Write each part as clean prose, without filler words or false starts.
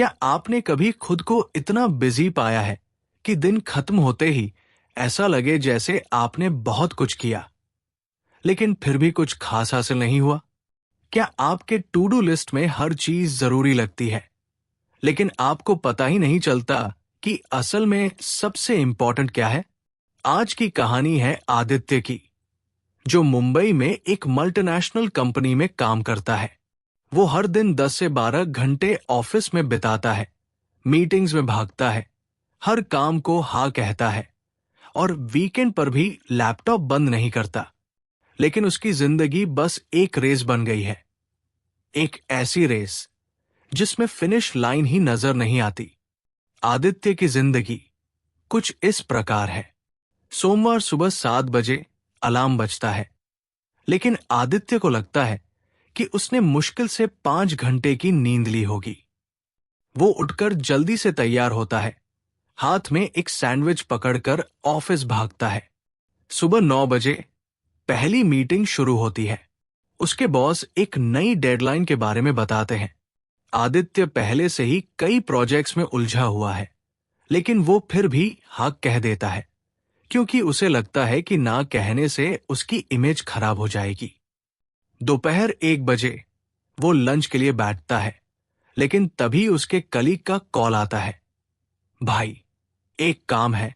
क्या आपने कभी खुद को इतना बिजी पाया है कि दिन खत्म होते ही ऐसा लगे जैसे आपने बहुत कुछ किया, लेकिन फिर भी कुछ खास हासिल नहीं हुआ? क्या आपके टू डू लिस्ट में हर चीज जरूरी लगती है, लेकिन आपको पता ही नहीं चलता कि असल में सबसे इंपॉर्टेंट क्या है? आज की कहानी है आदित्य की, जो मुंबई में एक मल्टीनेशनल कंपनी में काम करता है। वो हर दिन 10 से 12 घंटे ऑफिस में बिताता है, मीटिंग्स में भागता है, हर काम को हाँ कहता है और वीकेंड पर भी लैपटॉप बंद नहीं करता। लेकिन उसकी जिंदगी बस एक रेस बन गई है, एक ऐसी रेस जिसमें फिनिश लाइन ही नजर नहीं आती। आदित्य की जिंदगी कुछ इस प्रकार है। सोमवार सुबह 7 बजे अलार्म बजता है, लेकिन आदित्य को लगता है कि उसने मुश्किल से 5 घंटे की नींद ली होगी। वो उठकर जल्दी से तैयार होता है, हाथ में एक सैंडविच पकड़कर ऑफिस भागता है। सुबह 9 बजे पहली मीटिंग शुरू होती है। उसके बॉस एक नई डेडलाइन के बारे में बताते हैं। आदित्य पहले से ही कई प्रोजेक्ट्स में उलझा हुआ है, लेकिन वो फिर भी हाँ कह देता है, क्योंकि उसे लगता है कि ना कहने से उसकी इमेज खराब हो जाएगी। दोपहर 1 बजे वो लंच के लिए बैठता है, लेकिन तभी उसके कलीग का कॉल आता है। भाई, एक काम है,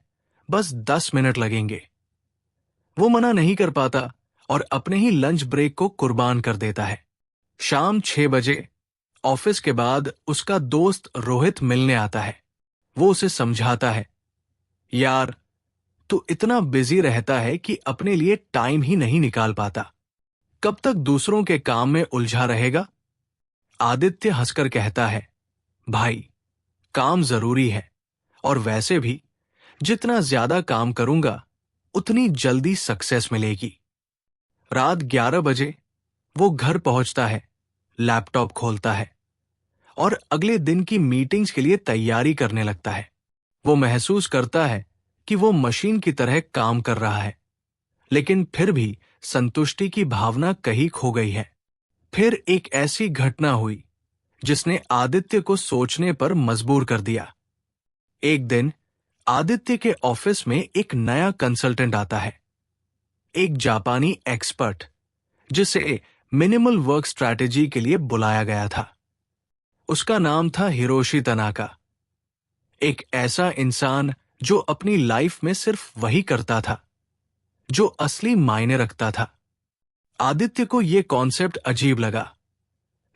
बस 10 मिनट लगेंगे। वो मना नहीं कर पाता और अपने ही लंच ब्रेक को कुर्बान कर देता है। शाम 6 बजे ऑफिस के बाद उसका दोस्त रोहित मिलने आता है। वो उसे समझाता है, यार, तू इतना बिजी रहता है कि अपने लिए टाइम ही नहीं निकाल पाता। कब तक दूसरों के काम में उलझा रहेगा? आदित्य हंसकर कहता है, भाई, काम जरूरी है, और वैसे भी जितना ज्यादा काम करूंगा उतनी जल्दी सक्सेस मिलेगी। रात 11 बजे वो घर पहुंचता है, लैपटॉप खोलता है और अगले दिन की मीटिंग्स के लिए तैयारी करने लगता है। वो महसूस करता है कि वो मशीन की तरह काम कर रहा है, लेकिन फिर भी संतुष्टि की भावना कहीं खो गई है। फिर एक ऐसी घटना हुई जिसने आदित्य को सोचने पर मजबूर कर दिया। एक दिन आदित्य के ऑफिस में एक नया कंसल्टेंट आता है, एक जापानी एक्सपर्ट जिसे मिनिमल वर्क स्ट्रैटेजी के लिए बुलाया गया था। उसका नाम था हिरोशी तनाका। एक ऐसा इंसान जो अपनी लाइफ में सिर्फ वही करता था जो असली मायने रखता था। आदित्य को यह कॉन्सेप्ट अजीब लगा।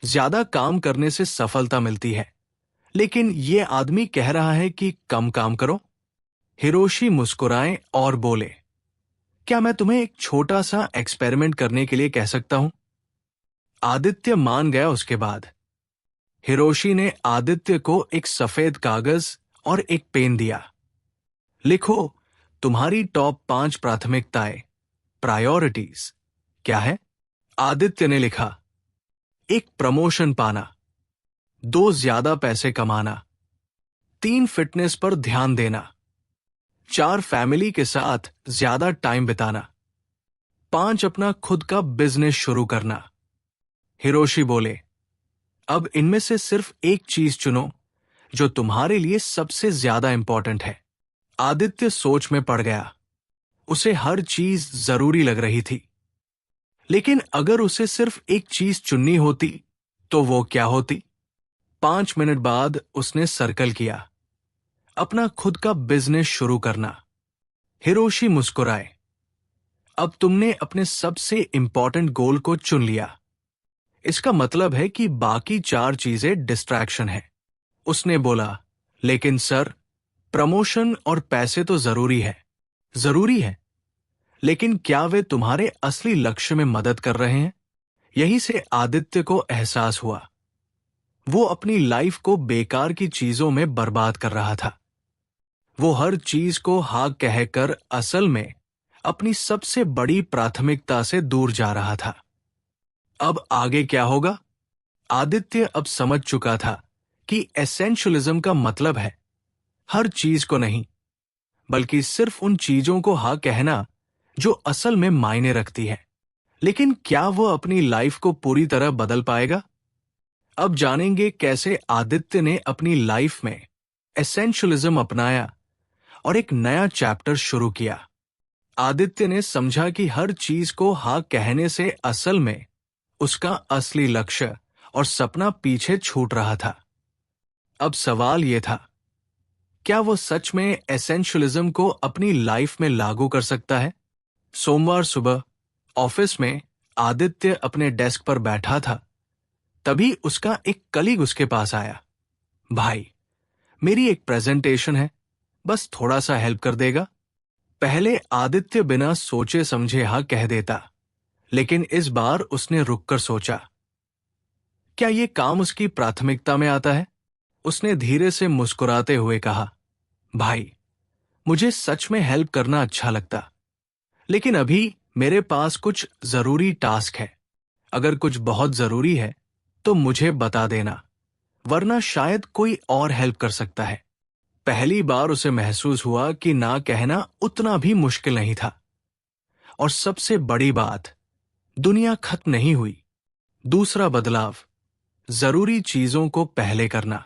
ज्यादा काम करने से सफलता मिलती है, लेकिन यह आदमी कह रहा है कि कम काम करो। हिरोशी मुस्कुराए और बोले, क्या मैं तुम्हें एक छोटा सा एक्सपेरिमेंट करने के लिए कह सकता हूं? आदित्य मान गया। उसके बाद हिरोशी ने आदित्य को एक सफेद कागज और एक पेन दिया। लिखो, तुम्हारी टॉप 5 प्राथमिकताएं, प्रायोरिटीज क्या है? आदित्य ने लिखा, 1 प्रमोशन पाना, 2 ज्यादा पैसे कमाना, 3 फिटनेस पर ध्यान देना, 4 फैमिली के साथ ज्यादा टाइम बिताना, 5 अपना खुद का बिजनेस शुरू करना। हिरोशी बोले, अब इनमें से सिर्फ एक चीज चुनो जो तुम्हारे लिए सबसे ज्यादा इंपॉर्टेंट है। आदित्य सोच में पड़ गया। उसे हर चीज जरूरी लग रही थी, लेकिन अगर उसे सिर्फ एक चीज चुननी होती तो वो क्या होती? 5 मिनट बाद उसने सर्कल किया, अपना खुद का बिजनेस शुरू करना। हिरोशी मुस्कुराए, अब तुमने अपने सबसे इंपॉर्टेंट गोल को चुन लिया। इसका मतलब है कि बाकी 4 चीजें डिस्ट्रैक्शन है। उसने बोला, लेकिन सर, प्रमोशन और पैसे तो जरूरी है, लेकिन क्या वे तुम्हारे असली लक्ष्य में मदद कर रहे हैं? यहीं से आदित्य को एहसास हुआ, वो अपनी लाइफ को बेकार की चीजों में बर्बाद कर रहा था। वो हर चीज को हाँ कहकर असल में अपनी सबसे बड़ी प्राथमिकता से दूर जा रहा था। अब आगे क्या होगा? आदित्य अब समझ चुका था कि एसेंशियलिज्म का मतलब है हर चीज को नहीं, बल्कि सिर्फ उन चीजों को हाँ कहना जो असल में मायने रखती है। लेकिन क्या वो अपनी लाइफ को पूरी तरह बदल पाएगा? अब जानेंगे कैसे आदित्य ने अपनी लाइफ में एसेंशियलिज्म अपनाया और एक नया चैप्टर शुरू किया। आदित्य ने समझा कि हर चीज को हाँ कहने से असल में उसका असली लक्ष्य और सपना पीछे छूट रहा था। अब सवाल यह था, क्या वो सच में एसेंशियलिज्म को अपनी लाइफ में लागू कर सकता है? सोमवार सुबह ऑफिस में आदित्य अपने डेस्क पर बैठा था। तभी उसका एक कलीग उसके पास आया। भाई, मेरी एक प्रेजेंटेशन है, बस थोड़ा सा हेल्प कर देगा? पहले आदित्य बिना सोचे समझे हाँ कह देता, लेकिन इस बार उसने रुककर सोचा, क्या ये काम उसकी प्राथमिकता में आता है? उसने धीरे से मुस्कुराते हुए कहा, भाई, मुझे सच में हेल्प करना अच्छा लगता, लेकिन अभी मेरे पास कुछ जरूरी टास्क है। अगर कुछ बहुत जरूरी है तो मुझे बता देना, वरना शायद कोई और हेल्प कर सकता है। पहली बार उसे महसूस हुआ कि ना कहना उतना भी मुश्किल नहीं था। और सबसे बड़ी बात, दुनिया खत्म नहीं हुई। दूसरा बदलाव, जरूरी चीजों को पहले करना।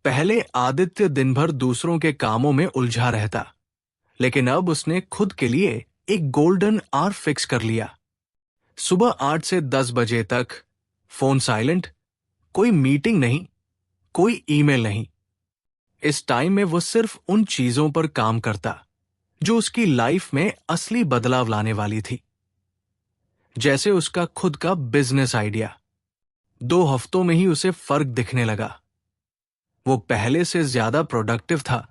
पहले आदित्य दिन भर दूसरों के कामों में उलझा रहता, लेकिन अब उसने खुद के लिए एक गोल्डन आवर फिक्स कर लिया। सुबह 8 से 10 बजे तक फोन साइलेंट, कोई मीटिंग नहीं, कोई ईमेल नहीं। इस टाइम में वो सिर्फ उन चीजों पर काम करता जो उसकी लाइफ में असली बदलाव लाने वाली थी। जैसे उसका खुद का बिजनेस आइडिया। 2 हफ्तों में ही उसे फर्क दिखने लगा। वो पहले से ज्यादा प्रोडक्टिव था,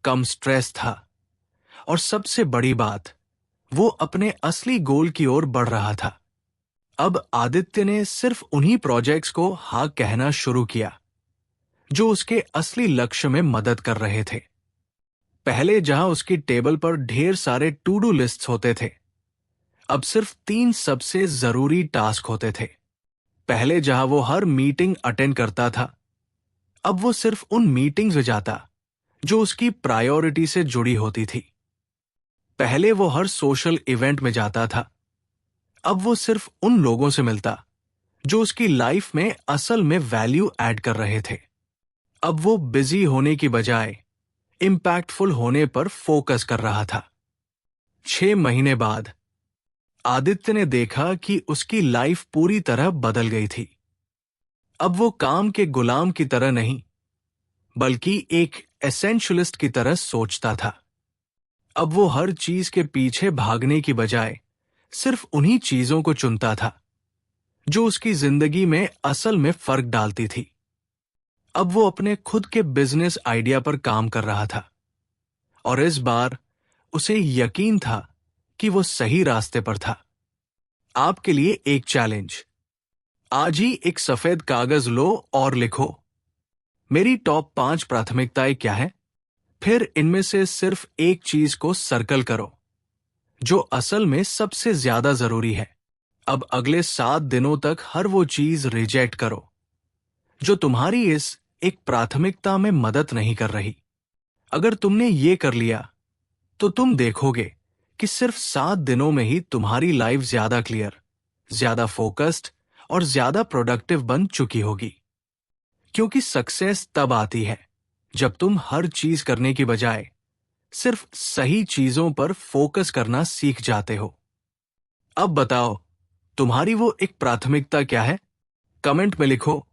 कम स्ट्रेस था, और सबसे बड़ी बात, वो अपने असली गोल की ओर बढ़ रहा था। अब आदित्य ने सिर्फ उन्हीं प्रोजेक्ट्स को हाँ कहना शुरू किया जो उसके असली लक्ष्य में मदद कर रहे थे। पहले जहां उसकी टेबल पर ढेर सारे टू डू लिस्ट्स होते थे, अब सिर्फ 3 सबसे जरूरी टास्क होते थे। पहले जहां वो हर मीटिंग अटेंड करता था, अब वो सिर्फ उन मीटिंग्स में जाता जो उसकी प्रायोरिटी से जुड़ी होती थी। पहले वो हर सोशल इवेंट में जाता था, अब वो सिर्फ उन लोगों से मिलता जो उसकी लाइफ में असल में वैल्यू ऐड कर रहे थे। अब वो बिजी होने की बजाय इम्पैक्टफुल होने पर फोकस कर रहा था। 6 महीने बाद आदित्य ने देखा कि उसकी लाइफ पूरी तरह बदल गई थी। अब वो काम के गुलाम की तरह नहीं, बल्कि एक एसेंशियलिस्ट की तरह सोचता था। अब वो हर चीज के पीछे भागने की बजाय सिर्फ उन्हीं चीजों को चुनता था जो उसकी जिंदगी में असल में फर्क डालती थी। अब वो अपने खुद के बिजनेस आइडिया पर काम कर रहा था, और इस बार उसे यकीन था कि वो सही रास्ते पर था। आपके लिए एक चैलेंज, आज ही एक सफेद कागज लो और लिखो, मेरी टॉप 5 प्राथमिकताएं क्या है। फिर इनमें से सिर्फ एक चीज को सर्कल करो जो असल में सबसे ज्यादा जरूरी है। अब अगले 7 दिनों तक हर वो चीज रिजेक्ट करो जो तुम्हारी इस एक प्राथमिकता में मदद नहीं कर रही। अगर तुमने ये कर लिया तो तुम देखोगे कि सिर्फ 7 दिनों में ही तुम्हारी लाइफ ज्यादा क्लियर, ज्यादा फोकस्ड और ज्यादा प्रोडक्टिव बन चुकी होगी। क्योंकि सक्सेस तब आती है जब तुम हर चीज करने की बजाय सिर्फ सही चीजों पर फोकस करना सीख जाते हो। अब बताओ, तुम्हारी वो एक प्राथमिकता क्या है? कमेंट में लिखो